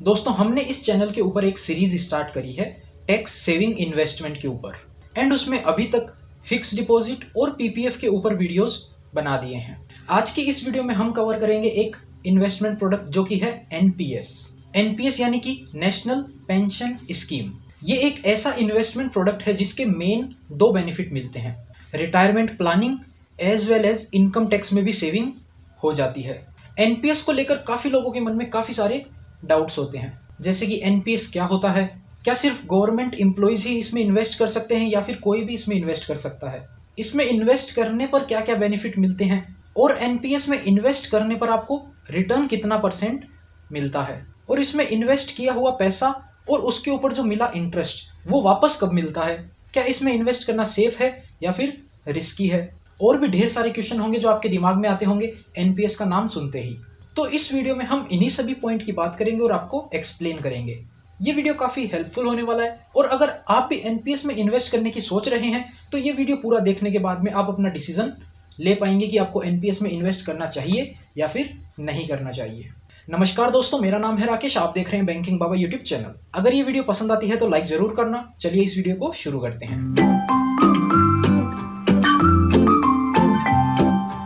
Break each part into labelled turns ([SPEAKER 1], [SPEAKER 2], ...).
[SPEAKER 1] दोस्तों हमने इस चैनल के ऊपर एक सीरीज स्टार्ट करी है टैक्स सेविंग इन्वेस्टमेंट के ऊपर एंड उसमें अभी तक फिक्स डिपॉजिट और पीपीएफ के ऊपर वीडियोस बना दिए हैं। आज की इस वीडियो में हम कवर करेंगे एक इन्वेस्टमेंट प्रोडक्ट जो कि है एनपीएस यानी कि नेशनल पेंशन स्कीम। ये एक ऐसा इन्वेस्टमेंट प्रोडक्ट है जिसके मेन दो बेनिफिट मिलते हैं, retirement planning as well as income tax में भी सेविंग हो जाती है। एनपीएस को लेकर काफी लोगों के मन में काफी सारे डाउट्स होते हैं, जैसे कि एनपीएस क्या होता है, क्या सिर्फ गवर्नमेंट एम्प्लॉइज ही इसमें इन्वेस्ट कर सकते हैं या फिर कोई भी इसमें इन्वेस्ट कर सकता है, इसमें इन्वेस्ट करने पर क्या क्या बेनिफिट मिलते हैं और एनपीएस में इन्वेस्ट करने पर आपको रिटर्न कितना % मिलता है और इसमें इन्वेस्ट किया हुआ पैसा और उसके ऊपर जो मिला इंटरेस्ट वो वापस कब मिलता है, क्या इसमें इन्वेस्ट करना सेफ है या फिर रिस्की है। और भी ढेर सारे क्वेश्चन होंगे जो आपके दिमाग में आते होंगे एनपीएस का नाम सुनते ही। तो इस वीडियो में हम इन्हीं सभी पॉइंट की बात करेंगे और आपको एक्सप्लेन करेंगे। ये वीडियो काफी हेल्पफुल होने वाला है और अगर आप भी एनपीएस में इन्वेस्ट करने की सोच रहे हैं तो ये वीडियो पूरा देखने के बाद में आप अपना डिसीजन ले पाएंगे कि आपको एनपीएस में इन्वेस्ट करना चाहिए या फिर नहीं करना चाहिए। नमस्कार दोस्तों, मेरा नाम है राकेश, आप देख रहे हैं बैंकिंग बाबा यूट्यूब चैनल। अगर ये वीडियो पसंद आती है तो लाइक जरूर करना। चलिए इस वीडियो को शुरू करते हैं।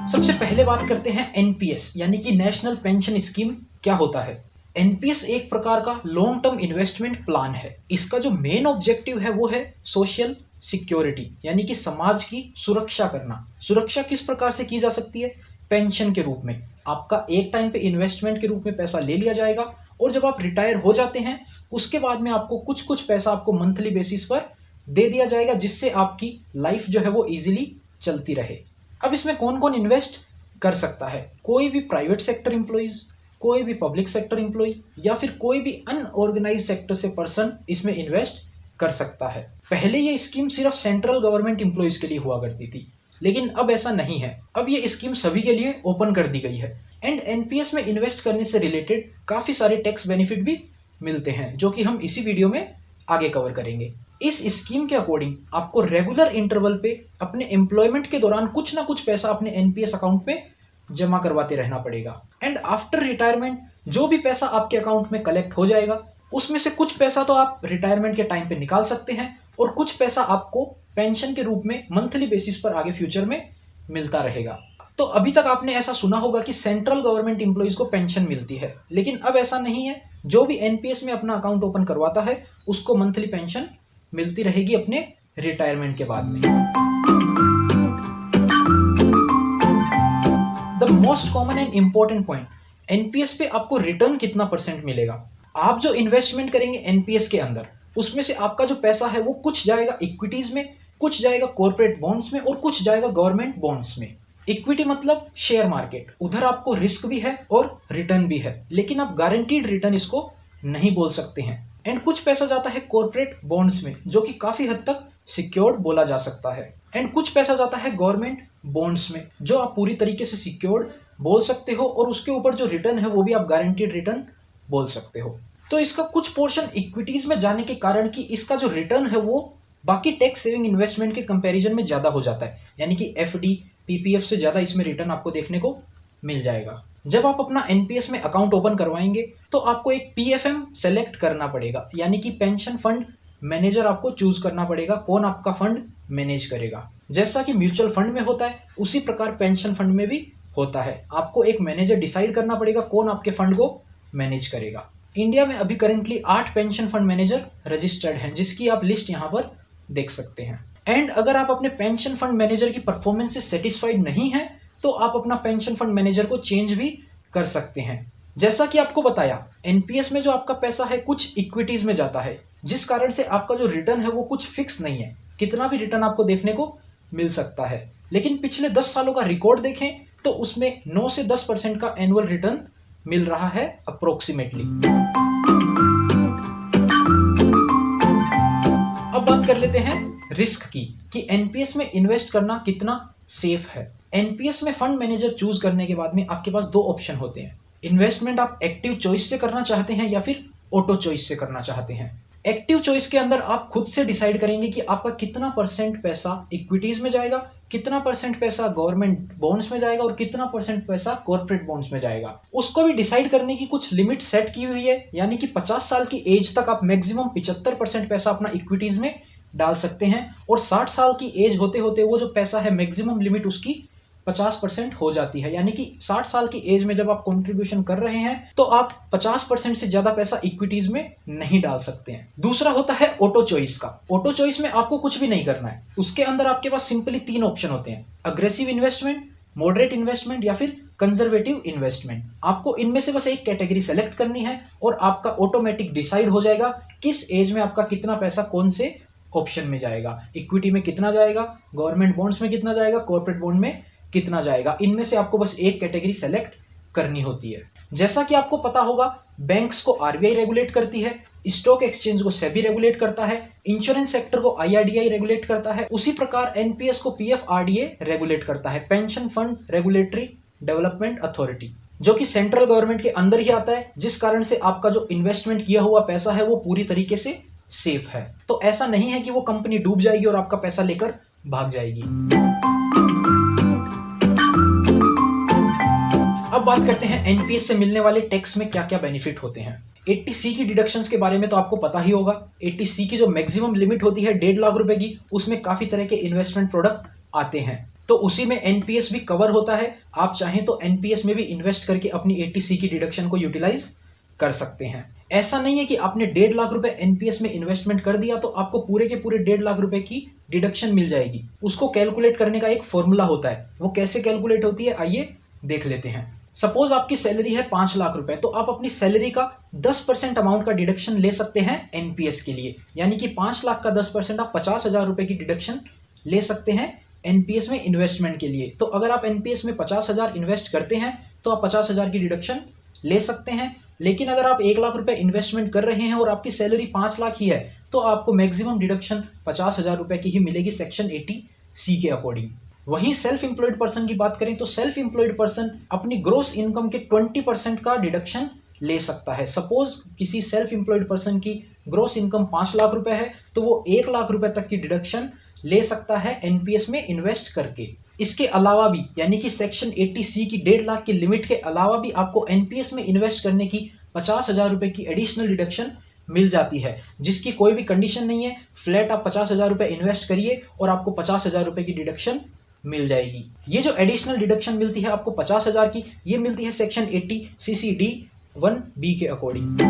[SPEAKER 1] सबसे पहले बात करते हैं एनपीएस यानी कि नेशनल पेंशन स्कीम क्या होता है। एनपीएस एक प्रकार का लॉन्ग टर्म इन्वेस्टमेंट प्लान है। इसका जो मेन ऑब्जेक्टिव है वो है सोशल सिक्योरिटी यानी कि समाज की सुरक्षा करना। सुरक्षा किस प्रकार से की जा सकती है, पेंशन के रूप में आपका एक टाइम पे इन्वेस्टमेंट के रूप में पैसा ले लिया जाएगा और जब आप रिटायर हो जाते हैं उसके बाद में आपको कुछ पैसा आपको मंथली बेसिस पर दे दिया जाएगा, जिससे आपकी लाइफ जो है वो इजीली चलती रहे। अब इसमें कौन कौन इन्वेस्ट कर सकता है, कोई भी प्राइवेट सेक्टर एम्प्लॉइज, कोई भी पब्लिक सेक्टर एम्प्लॉय या फिर कोई भी अनऑर्गेनाइज सेक्टर से पर्सन इसमें इन्वेस्ट कर सकता है। पहले ये स्कीम सिर्फ सेंट्रल गवर्नमेंट एम्प्लॉइज के लिए हुआ करती थी, लेकिन अब ऐसा नहीं है। अब ये स्कीम सभी के लिए ओपन कर दी गई है एंड एनपीएस में इन्वेस्ट करने से रिलेटेड काफी सारे टैक्स बेनिफिट भी मिलते हैं जो कि हम इसी वीडियो में आगे कवर करेंगे। इस स्कीम के अकॉर्डिंग आपको रेगुलर इंटरवल पे अपने एम्प्लॉयमेंट के दौरान कुछ ना कुछ पैसा अपने एनपीएस अकाउंट में जमा करवाते रहना पड़ेगा एंड आफ्टर रिटायरमेंट जो भी पैसा आपके अकाउंट में कलेक्ट हो जाएगा उसमें से कुछ पैसा तो आप रिटायरमेंट के टाइम पे निकाल सकते हैं और कुछ पैसा आपको पेंशन के रूप में मंथली बेसिस पर आगे फ्यूचर में मिलता रहेगा। तो अभी तक आपने ऐसा सुना होगा कि सेंट्रल गवर्नमेंट एम्प्लॉइज को पेंशन मिलती है, लेकिन अब ऐसा नहीं है। जो भी एनपीएस में अपना अकाउंट ओपन करवाता है उसको मंथली पेंशन मिलती रहेगी अपने रिटायरमेंट के बाद में। The most common and important point, NPS पे आपको रिटर्न कितना % मिलेगा। आप जो इन्वेस्टमेंट करेंगे एनपीएस के अंदर उसमें से आपका जो पैसा है वो कुछ जाएगा इक्विटीज में, कुछ जाएगा कॉर्पोरेट बॉन्ड्स में और कुछ जाएगा गवर्नमेंट बॉन्ड्स में। इक्विटी मतलब शेयर मार्केट, उधर आपको रिस्क भी है और रिटर्न भी है, लेकिन आप गारंटीड रिटर्न इसको नहीं बोल सकते हैं। एंड कुछ पैसा जाता है कॉर्पोरेट बॉन्ड्स में जो कि काफी हद तक सिक्योर्ड बोला जा सकता है एंड कुछ पैसा जाता है गवर्नमेंट बॉन्ड्स में जो आप पूरी तरीके से सिक्योर्ड बोल सकते हो और उसके ऊपर जो रिटर्न है वो भी आप गारंटीड रिटर्न बोल सकते हो। तो इसका कुछ पोर्शन इक्विटीज में जाने के कारण कि इसका जो रिटर्न है वो बाकी टैक्स सेविंग इन्वेस्टमेंट के कंपैरिजन में ज्यादा हो जाता है, यानी कि एफडी पीपीएफ से ज्यादा इसमें रिटर्न आपको देखने को मिल जाएगा। जब आप अपना एनपीएस में अकाउंट ओपन करवाएंगे तो आपको एक पीएफएम सेलेक्ट करना पड़ेगा, यानी कि पेंशन फंड मैनेजर आपको चूज करना पड़ेगा कौन आपका फंड मैनेज करेगा। जैसा कि म्यूचुअल फंड में होता है उसी प्रकार पेंशन फंड में भी होता है। आपको एक मैनेजर डिसाइड करना पड़ेगा कौन आपके फंड को मैनेज करेगा। इंडिया में अभी currently 8 pension fund manager registered हैं, जिसकी आप लिस्ट यहाँ पर देख सकते हैं। एंड अगर आप अपने पेंशन फंड मैनेजर की परफॉर्मेंस से सेटिस्फाइड नहीं है तो आप अपना पेंशन फंड मैनेजर को चेंज भी कर सकते हैं। जैसा कि आपको बताया एनपीएस में जो आपका पैसा है कुछ इक्विटीज में जाता है, जिस कारण से आपका जो रिटर्न है वो कुछ फिक्स नहीं है, कितना भी रिटर्न आपको देखने को मिल सकता है। लेकिन पिछले 10 सालों का रिकॉर्ड देखें तो उसमें 9 से 10% का एनुअल रिटर्न मिल रहा है अप्रोक्सीमेटली। अब बात कर लेते हैं रिस्क की कि एनपीएस में इन्वेस्ट करना कितना सेफ है। एनपीएस में फंड मैनेजर चूज करने के बाद में आपके पास दो ऑप्शन होते हैं। इन्वेस्टमेंट आप एक्टिव चॉइस से करना चाहते हैं या फिर ऑटो चॉइस से करना चाहते हैं। एक्टिव चॉइस के अंदर आप खुद से डिसाइड करेंगे कि आपका कितना परसेंट पैसा इक्विटीज में जाएगा, कितना परसेंट पैसा गवर्नमेंट बॉन्ड्स में जाएगा और कितना परसेंट पैसा कॉर्पोरेट बॉन्ड्स में जाएगा। उसको भी डिसाइड करने की कुछ लिमिट सेट की हुई है, यानी कि 50 साल की एज तक आप मैक्सिमम 75% पैसा अपना इक्विटीज में डाल सकते हैं और 60 साल की एज होते होते वो जो पैसा है मैक्सिमम लिमिट उसकी 50% हो जाती है, यानी कि 60 साल की एज में जब आप कंट्रीब्यूशन कर रहे हैं तो आप 50% से ज्यादा पैसा इक्विटीज में नहीं डाल सकते हैं। दूसरा होता है ऑटो चॉइस का। ऑटो चॉइस में आपको कुछ भी नहीं करना है, उसके अंदर आपके पास सिंपली 3 ऑप्शन होते हैं, अग्रेसिव इन्वेस्टमेंट, मॉडरेट इन्वेस्टमेंट या फिर कंजर्वेटिव इन्वेस्टमेंट। आपको इनमें से बस एक कैटेगरी सेलेक्ट करनी है और आपका ऑटोमेटिक डिसाइड हो जाएगा किस एज में आपका कितना पैसा कौन से ऑप्शन में जाएगा, इक्विटी में कितना जाएगा, गवर्नमेंट बॉन्ड्स में कितना जाएगा, कॉर्पोरेट बॉन्ड में कितना जाएगा। इनमें से आपको बस एक कैटेगरी सेलेक्ट करनी होती है। जैसा कि आपको पता होगा, बैंक्स को आरबीआई रेगुलेट करती है, स्टॉक एक्सचेंज को सेबी रेगुलेट करता है, इंश्योरेंस सेक्टर को आईआरडीआई रेगुलेट करता है, उसी प्रकार एनपीएस को पीएफआरडीए रेगुलेट करता है, pension fund regulatory development authority, जो कि सेंट्रल गवर्नमेंट के अंदर ही आता है, जिस कारण से आपका जो इन्वेस्टमेंट किया हुआ पैसा है वो पूरी तरीके से सेफ है। तो ऐसा नहीं है कि वो कंपनी डूब जाएगी और आपका पैसा लेकर भाग जाएगी। अब बात करते हैं एनपीएस से मिलने वाले टैक्स में क्या क्या बेनिफिट होते हैं। 80C की डिडक्शंस के बारे में तो आपको पता ही होगा। 80C की जो मैक्सिमम लिमिट होती है 1.5 लाख रुपए की, उसमें काफी तरह के इन्वेस्टमेंट प्रोडक्ट आते हैं, तो उसी में एनपीएस भी कवर होता है। आप चाहें तो एनपीएस में भी इन्वेस्ट करके अपनी 80C की डिडक्शन को यूटिलाइज कर सकते हैं। ऐसा नहीं है कि आपने 1.5 लाख रुपए एनपीएस में इन्वेस्टमेंट कर दिया तो आपको पूरे के पूरे 1.5 लाख रुपए की डिडक्शन मिल जाएगी। उसको कैलकुलेट करने का एक फॉर्मूला होता है, वो कैसे कैलकुलेट होती है आइए देख लेते हैं। सपोज आपकी सैलरी है 5 लाख रुपए, तो आप अपनी सैलरी का 10% अमाउंट का डिडक्शन ले सकते हैं एनपीएस के लिए, यानी कि 5 लाख का 10% आप 50,000 रुपए की डिडक्शन ले सकते हैं एनपीएस में इन्वेस्टमेंट के लिए। तो अगर आप एनपीएस में 50,000 इन्वेस्ट करते हैं तो आप 50,000 की डिडक्शन ले सकते हैं। लेकिन अगर आप 1 लाख रुपए इन्वेस्टमेंट कर रहे हैं और आपकी सैलरी 5 लाख ही है तो आपको मैक्सिमम डिडक्शन 50,000 रुपए की ही मिलेगी सेक्शन 80C के अकॉर्डिंग। वहीं सेल्फ एम्प्लॉयड पर्सन की बात करें तो सेल्फ एम्प्लॉयड पर्सन अपनी ग्रोस इनकम के 20% का डिडक्शन ले सकता है। सपोज किसी सेल्फ एम्प्लॉयड पर्सन की ग्रोस इनकम 5 लाख रुपए है तो वो 1 लाख रुपए तक की डिडक्शन ले सकता है एनपीएस में इन्वेस्ट करके। इसके अलावा भी, यानी कि सेक्शन 80C की 1.5 लाख की लिमिट के अलावा भी आपको एनपीएस में इन्वेस्ट करने की 50,000 रुपए की एडिशनल डिडक्शन मिल जाती है, जिसकी कोई भी कंडीशन नहीं है। फ्लैट आप 50,000 रुपए इन्वेस्ट करिए और आपको 50,000 रुपए की डिडक्शन मिल जाएगी। ये जो एडिशनल डिडक्शन मिलती है आपको 50,000 की, ये मिलती है सेक्शन 80CCD 1B के अकॉर्डिंग।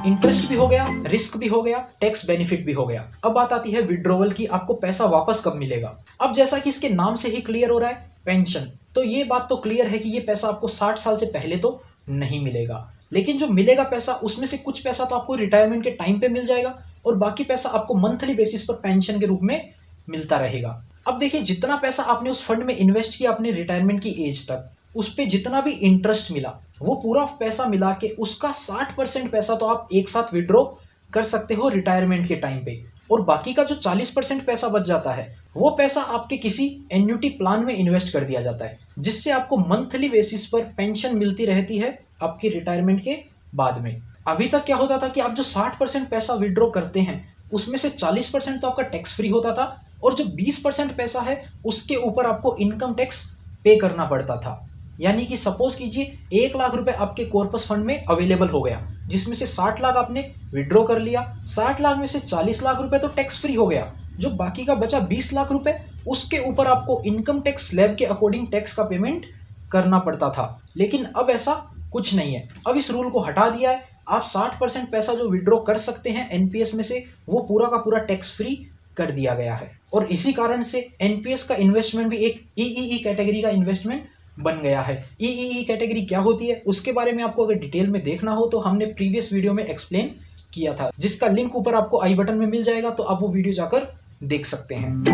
[SPEAKER 1] इंटरेस्ट भी हो गया, रिस्क भी हो गया, टैक्स बेनिफिट भी हो गया। अब बात आती है विड्रॉवल की, आपको पैसा वापस कब मिलेगा। अब जैसा कि इसके नाम से ही क्लियर हो रहा है पेंशन, तो ये बात तो क्लियर है कि ये पैसा आपको 60 साल से पहले तो नहीं मिलेगा, लेकिन जो मिलेगा पैसा उसमें से कुछ पैसा तो आपको रिटायरमेंट के टाइम पे मिल जाएगा और बाकी पैसा आपको मंथली बेसिस पर पेंशन के रूप में मिलता रहेगा। अब देखिए, जितना पैसा आपने उस फंड में इन्वेस्ट किया अपने रिटायरमेंट की एज तक, उस पे जितना भी इंटरेस्ट मिला वो पूरा पैसा मिला के उसका 60% पैसा तो आप एक साथ विड्रॉ कर सकते हो रिटायरमेंट के टाइम पे, और बाकी का जो 40% पैसा बच जाता है वो पैसा आपके किसी एन्युटी प्लान में इन्वेस्ट कर दिया जाता है, जिससे आपको मंथली बेसिस पर पेंशन मिलती रहती है आपकी रिटायरमेंट के बाद में। अभी तक क्या होता था कि आप जो 60% पैसा विड्रॉ करते हैं उसमें से 40% तो आपका टैक्स फ्री होता था और जो 20% पैसा है उसके ऊपर आपको इनकम टैक्स पे करना पड़ता था। यानी कि सपोज कीजिए 1 लाख रुपए आपके कॉर्पस फंड में अवेलेबल हो गया, जिसमें से 60 लाख आपने विड्रॉ कर लिया, 60 लाख में से 40 लाख रुपए तो टैक्स फ्री हो गया, जो बाकी का बचा 20 लाख रुपए उसके ऊपर आपको इनकम टैक्स स्लैब के अकॉर्डिंग टैक्स का पेमेंट करना पड़ता था। लेकिन अब ऐसा कुछ नहीं है, अब इस रूल को हटा दिया है। आप 60% पैसा जो विड्रॉ कर सकते हैं एनपीएस में से वो पूरा का पूरा टैक्स फ्री कर दिया गया है, और इसी कारण से एनपीएस का इन्वेस्टमेंट भी एक ईईई कैटेगरी का इन्वेस्टमेंट बन गया है। ईईई कैटेगरी क्या होती है उसके बारे में आपको अगर डिटेल में देखना हो तो हमने प्रीवियस वीडियो में एक्सप्लेन किया था, जिसका लिंक ऊपर आपको आई बटन में मिल जाएगा, तो आप वो वीडियो जाकर देख सकते हैं।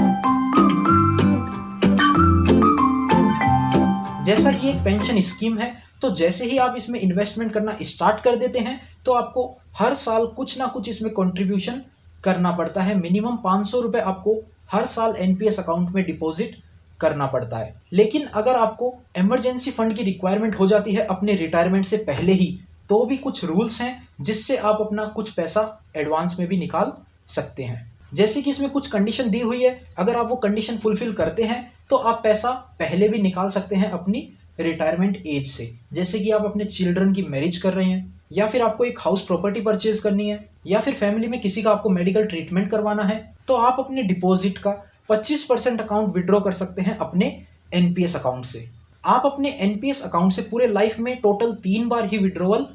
[SPEAKER 1] जैसा कि एक पेंशन स्कीम है, तो जैसे ही आप इसमें इन्वेस्टमेंट करना स्टार्ट कर देते हैं तो आपको हर साल कुछ ना कुछ इसमें कंट्रीब्यूशन करना पड़ता है। मिनिमम 500 रुपए आपको हर साल एनपीएस अकाउंट में डिपॉजिट करना पड़ता है। लेकिन अगर आपको इमरजेंसी फंड की रिक्वायरमेंट हो जाती है अपने रिटायरमेंट से पहले ही, तो भी कुछ रूल्स हैं जिससे आप अपना कुछ पैसा एडवांस में भी निकाल सकते हैं। जैसे कि इसमें कुछ कंडीशन दी हुई है, अगर आप वो कंडीशन फुलफिल करते हैं तो आप पैसा पहले भी निकाल सकते हैं अपनी रिटायरमेंट एज से। जैसे कि आप अपने चिल्ड्रन की मैरिज कर रहे हैं, या फिर आपको एक हाउस प्रॉपर्टी परचेज करनी है, या फिर फैमिली में किसी का आपको मेडिकल ट्रीटमेंट करवाना है, तो आप अपने डिपॉजिट का 25% अकाउंट विड्रॉ कर सकते हैं अपने एनपीएस अकाउंट से। आप अपने एनपीएस अकाउंट से पूरे लाइफ में टोटल 3 बार ही विड्रॉवल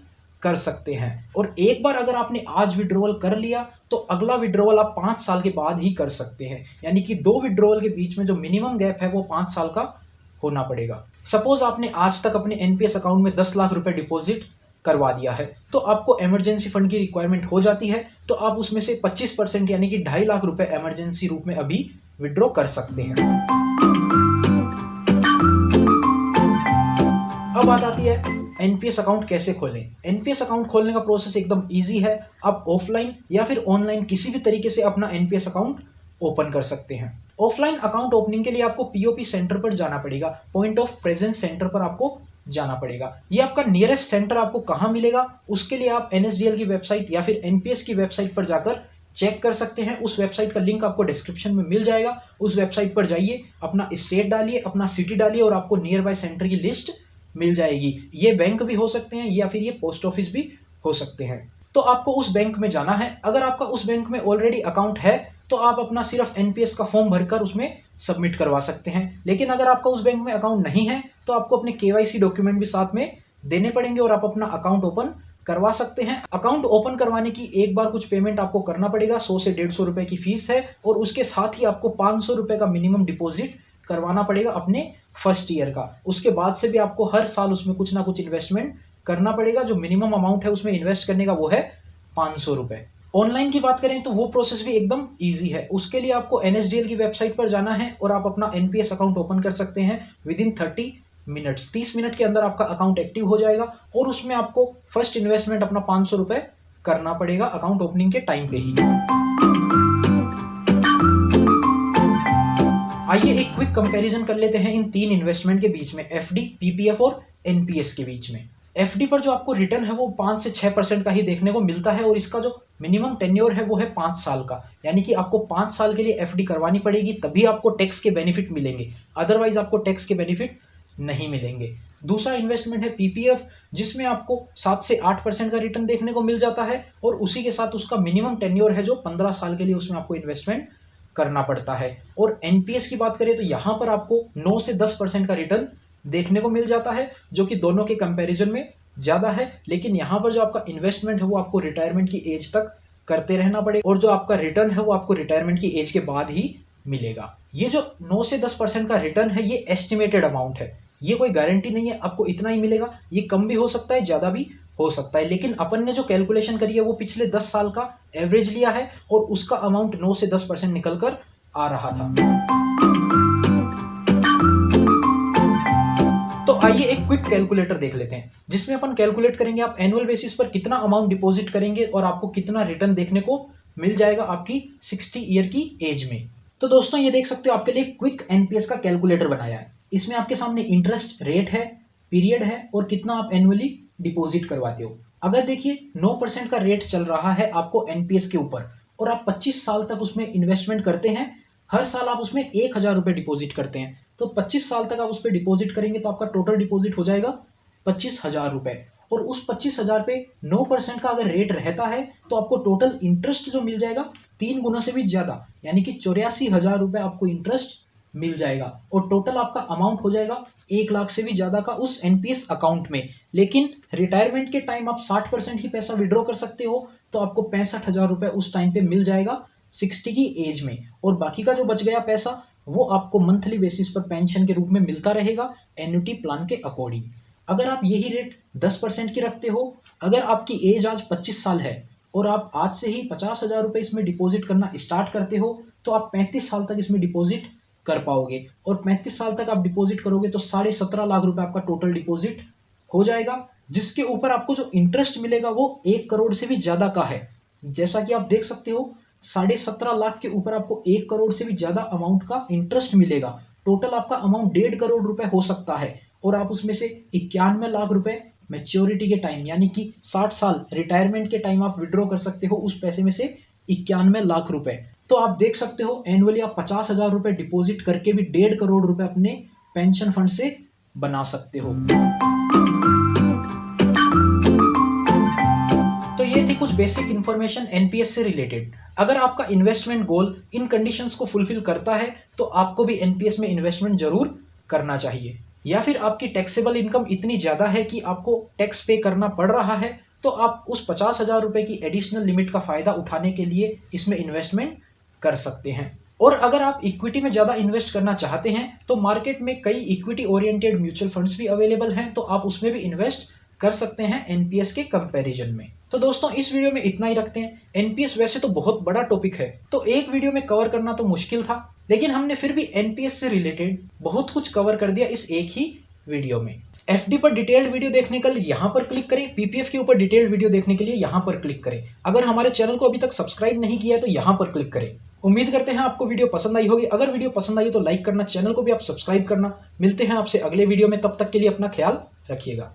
[SPEAKER 1] कर सकते हैं, और एक बार अगर आपने आज विड्रॉवल कर लिया तो अगला विड्रॉवल आप 5 साल के बाद ही कर सकते हैं। यानी कि 2 विड्रॉवल के बीच में जो मिनिमम गैप है वो 5 साल का होना पड़ेगा। सपोज आपने आज तक अपने एनपीएस अकाउंट में 10 लाख रुपए डिपॉजिट करवा दिया है, तो आपको इमरजेंसी फंड की रिक्वायरमेंट हो जाती है, तो आप उसमें से 25% यानी कि 2.5 लाख रुपए इमरजेंसी रूप में अभी विड्रॉ कर सकते हैं। अब बात आती है एनपीएस अकाउंट कैसे खोलें। एनपीएस अकाउंट खोलने का प्रोसेस एकदम इजी है। आप ऑफलाइन या फिर ऑनलाइन किसी भी तरीके से अपना एनपीएस अकाउंट ओपन कर सकते हैं। ऑफलाइन अकाउंट ओपनिंग के लिए आपको पीओपी सेंटर पर जाना पड़ेगा, पॉइंट ऑफ प्रेजेंस सेंटर पर आपको जाना पड़ेगा। ये आपका नियरेस्ट सेंटर आपको कहाँ मिलेगा, उसके लिए आप एनएसडीएल की वेबसाइट या फिर एनपीएस की वेबसाइट पर जाकर चेक कर सकते हैं। उस वेबसाइट का लिंक आपको डिस्क्रिप्शन में मिल जाएगा। उस वेबसाइट पर जाइए, अपना स्टेट डालिए, अपना सिटी डालिए, और आपको नियर बाय सेंटर की लिस्ट मिल जाएगी। ये बैंक भी हो सकते हैं या फिर ये पोस्ट ऑफिस भी हो सकते हैं। तो आपको उस बैंक में जाना है। अगर आपका उस बैंक में ऑलरेडी अकाउंट है तो आप अपना सिर्फ एनपीएस का फॉर्म भरकर उसमें सबमिट करवा सकते हैं। लेकिन अगर आपका उस बैंक में अकाउंट नहीं है तो आपको अपने केवाईसी डॉक्यूमेंट भी साथ में देने पड़ेंगे और आप अपना अकाउंट ओपन करवा सकते हैं। अकाउंट ओपन करवाने की एक बार कुछ पेमेंट आपको करना पड़ेगा, 100 से 150 रुपए की फीस है, और उसके साथ ही आपको 500 रुपए का मिनिमम डिपॉजिट करवाना पड़ेगा अपने फर्स्ट ईयर का। उसके बाद से भी आपको हर साल उसमें कुछ ना कुछ इन्वेस्टमेंट करना पड़ेगा। जो मिनिमम अमाउंट है उसमें इन्वेस्ट करने का वो है 500 रुपए। ऑनलाइन की बात करें तो वो प्रोसेस भी एकदम ईजी है। उसके लिए आपको एनएसडीएल की वेबसाइट पर जाना है और आप अपना एनपीएस अकाउंट ओपन कर सकते हैं विद इन 30 मिनट्स। 30 मिनट के अंदर आपका अकाउंट एक्टिव हो जाएगा, और उसमें आपको फर्स्ट इन्वेस्टमेंट अपना 500 रुपए करना पड़ेगा अकाउंट ओपनिंग के टाइम पे ही। आइए एक क्विक कंपैरिजन कर लेते हैं इन 3 इन्वेस्टमेंट के बीच में, एफडी, पीपीएफ और एनपीएस के बीच में। एफडी पर जो आपको रिटर्न है वो 5 से 6% का ही देखने को मिलता है, और इसका जो मिनिमम टेन्योर है वो है 5 साल का। यानी कि आपको 5 साल के लिए एफडी करवानी पड़ेगी, तभी आपको टैक्स के बेनिफिट मिलेंगे, अदरवाइज आपको टैक्स के बेनिफिट नहीं मिलेंगे। दूसरा इन्वेस्टमेंट है पीपीएफ, जिसमें आपको 7 से 8% का रिटर्न देखने को मिल जाता है, और उसी के साथ उसका मिनिमम टेन्योर है जो 15 साल के लिए उसमें आपको इन्वेस्टमेंट करना पड़ता है। और एनपीएस की बात करें तो यहां पर आपको 9 से 10% का रिटर्न देखने को मिल जाता है, जो कि दोनों के कंपैरिजन में ज्यादा है। लेकिन यहां पर जो आपका इन्वेस्टमेंट है वो आपको रिटायरमेंट की एज तक करते रहना पड़ेगा, और जो आपका रिटर्न है वो आपको रिटायरमेंट की एज के बाद ही मिलेगा। ये जो 9 से 10% का रिटर्न है ये एस्टिमेटेड अमाउंट है, ये कोई गारंटी नहीं है आपको इतना ही मिलेगा। ये कम भी हो सकता है, ज्यादा भी हो सकता है, लेकिन अपन ने जो कैलकुलेशन करी है वो पिछले 10 साल का एवरेज लिया है, और उसका अमाउंट 9 से 10% निकल कर आ रहा था। तो आइए एक क्विक कैलकुलेटर देख लेते हैं, जिसमें अपन कैलकुलेट करेंगे आप एनुअल बेसिस पर कितना अमाउंट डिपॉजिट करेंगे और आपको कितना रिटर्न देखने को मिल जाएगा आपकी 60 ईयर की एज में। तो दोस्तों ये देख सकते हो आपके लिए क्विक एनपीएस का कैलकुलेटर बनाया है। इसमें आपके सामने इंटरेस्ट रेट है, पीरियड है, और कितना आप एनुअली डिपॉजिट करवाते हो। अगर देखिए 9% का रेट चल रहा है आपको एनपीएस के ऊपर, और आप 25 साल तक उसमें इन्वेस्टमेंट करते हैं, हर साल आप उसमें 1000 रुपए डिपॉजिट करते हैं, तो 25 साल तक आप उस पर डिपॉजिट करेंगे तो आपका टोटल डिपॉजिट हो जाएगा 25,000 रुपए। और उस 25,000 पे 9% का अगर रेट रहता है तो आपको टोटल इंटरेस्ट जो मिल जाएगा 3 गुना से भी ज्यादा, यानी कि 84,000 रुपए आपको इंटरेस्ट मिल जाएगा, और टोटल आपका अमाउंट हो जाएगा 1 लाख से भी ज्यादा का उस एनपीएस अकाउंट में। लेकिन रिटायरमेंट के टाइम आप 60% ही पैसा विड्रॉ कर सकते हो, तो आपको 65,000 रुपए उस टाइम पे मिल जाएगा 60 की एज में, और बाकी का जो बच गया पैसा वो आपको मंथली बेसिस पर पेंशन के रूप में मिलता रहेगा एन्युटी प्लान के अकॉर्डिंग। अगर आप यही रेट 10% की रखते हो, अगर आपकी एज आज 25 साल है और आप आज से ही 50,000 रुपए इसमें डिपॉजिट करना स्टार्ट करते हो, तो आप 35 साल तक इसमें डिपॉजिट कर पाओगे, और 35 साल तक आप डिपॉजिट करोगे तो 17.5 लाख रुपए आपका टोटल डिपॉजिट हो जाएगा, जिसके ऊपर आपको जो इंटरेस्ट मिलेगा वो 1 करोड़ से भी ज्यादा का है। जैसा कि आप देख सकते हो 17.5 लाख के ऊपर आपको 1 करोड़ से भी ज्यादा अमाउंट का इंटरेस्ट मिलेगा। टोटल आपका अमाउंट 1.5 करोड़ रुपए हो सकता है, और आप उसमें से 91 लाख रुपए मैच्योरिटी के टाइम यानी कि 60 साल रिटायरमेंट के टाइम आप विड्रॉ कर सकते हो उस पैसे में से 91 लाख रुपए। तो आप देख सकते हो एनुअली आप 50,000 रुपए डिपॉजिट करके भी 1.5 करोड़ रुपए अपने पेंशन फंड से बना सकते हो। तो ये थी कुछ बेसिक इंफॉर्मेशन एनपीएस से रिलेटेड। अगर आपका इन्वेस्टमेंट गोल इन कंडीशंस को फुलफिल करता है तो आपको भी एनपीएस में इन्वेस्टमेंट जरूर करना चाहिए। या फिर आपकी टैक्सेबल इनकम इतनी ज्यादा है कि आपको टैक्स पे करना पड़ रहा है तो आप उस 50,000 रुपए की एडिशनल लिमिट का फायदा उठाने के लिए इसमें इन्वेस्टमेंट कर सकते हैं। और अगर आप इक्विटी में ज्यादा इन्वेस्ट करना चाहते हैं तो मार्केट में कई इक्विटी ओरिएंटेड म्यूचुअल फंड्स भी अवेलेबल हैं, तो आप उसमें भी इन्वेस्ट कर सकते हैं एनपीएस के कंपैरिजन में। तो दोस्तों इस वीडियो में इतना ही रखते हैं। एनपीएस वैसे तो बहुत बड़ा टॉपिक है, तो एक वीडियो में कवर करना तो मुश्किल था, लेकिन हमने फिर भी एनपीएस से रिलेटेड बहुत कुछ कवर कर दिया इस एक ही वीडियो में। एफडी पर डिटेल्ड वीडियो देखने के लिए यहाँ पर क्लिक करें, पीपीएफ के ऊपर डिटेल्ड वीडियो देखने के लिए यहाँ पर क्लिक करें। अगर हमारे चैनल को अभी तक सब्सक्राइब नहीं किया है तो यहाँ पर क्लिक करें। उम्मीद करते हैं आपको वीडियो पसंद आई होगी। अगर वीडियो पसंद आई तो लाइक करना, चैनल को भी आप सब्सक्राइब करना। मिलते हैं आपसे अगले वीडियो में, तब तक के लिए अपना ख्याल रखिएगा।